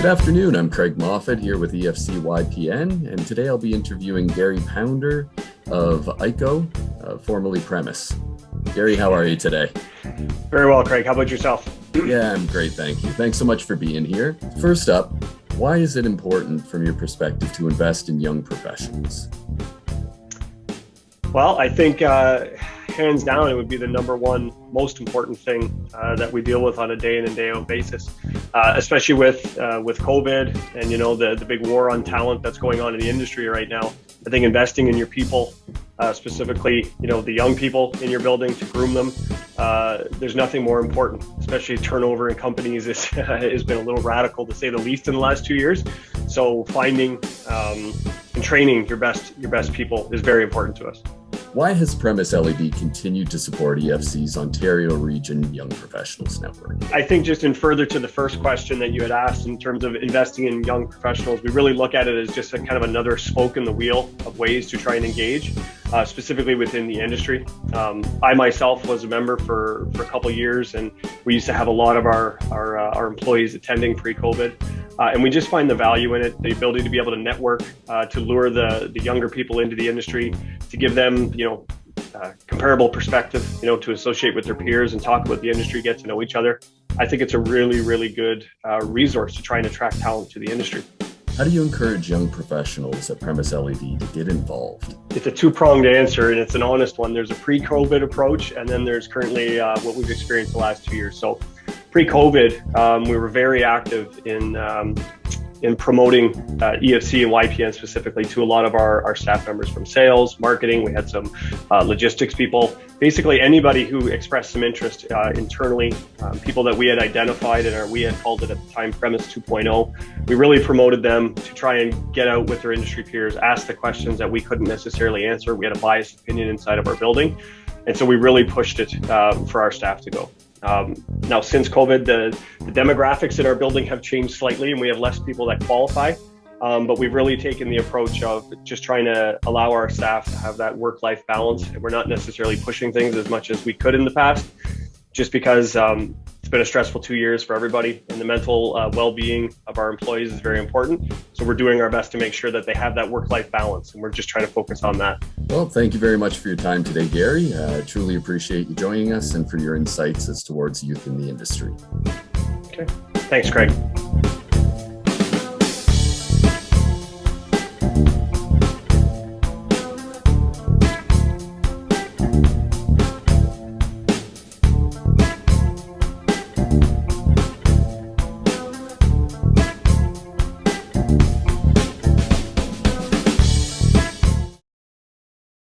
Good afternoon, I'm Craig Moffat here with EFC YPN, and today I'll be interviewing Gary Pounder of Eiko, formerly Premise. Gary, how are you today? Very well, Craig. How about yourself? Yeah, I'm great, thank you. Thanks so much for being here. First up, why is it important from your perspective to invest in young professionals? Well, I think hands down, it would be the number one most important thing that we deal with on a day in and day out basis, especially with COVID and, you know, the big war on talent that's going on in the industry right now. I think investing in your people, specifically, you know, the young people in your building to groom them, there's nothing more important, especially turnover in companies has been a little radical to say the least in the last 2 years. So finding and training your best people is very important to us. Why has Premise LED continued to support EFC's Ontario Region Young Professionals Network? I think just in further to the first question that you had asked in terms of investing in young professionals, we really look at it as just a kind of another spoke in the wheel of ways to try and engage, specifically within the industry. I myself was a member for a couple of years, and we used to have a lot of our employees attending pre-COVID. And we just find the value in it, the ability to be able to network, to lure the younger people into the industry, to give them, you know, comparable perspective, you know, to associate with their peers and talk about the industry, get to know each other. I think it's a really, really good resource to try and attract talent to the industry. How do you encourage young professionals at Premise LED to get involved? It's a two-pronged answer, and it's an honest one. There's a pre-COVID approach, and then there's currently what we've experienced the last 2 years. So pre-COVID, we were very active in promoting EFC and YPN specifically to a lot of our staff members from sales, marketing. We had some logistics people, basically anybody who expressed some interest internally, people that we had identified and we had called it at the time Premise 2.0. We really promoted them to try and get out with their industry peers, ask the questions that we couldn't necessarily answer. We had a biased opinion inside of our building. And so we really pushed it for our staff to go. Now, since COVID, the demographics in our building have changed slightly and we have less people that qualify, but we've really taken the approach of just trying to allow our staff to have that work-life balance. And we're not necessarily pushing things as much as we could in the past, just because it's been a stressful 2 years for everybody, and the mental well-being of our employees is very important. So we're doing our best to make sure that they have that work-life balance, and we're just trying to focus on that. Well, thank you very much for your time today, Gary. I truly appreciate you joining us and for your insights as towards youth in the industry. Okay. Thanks, Craig.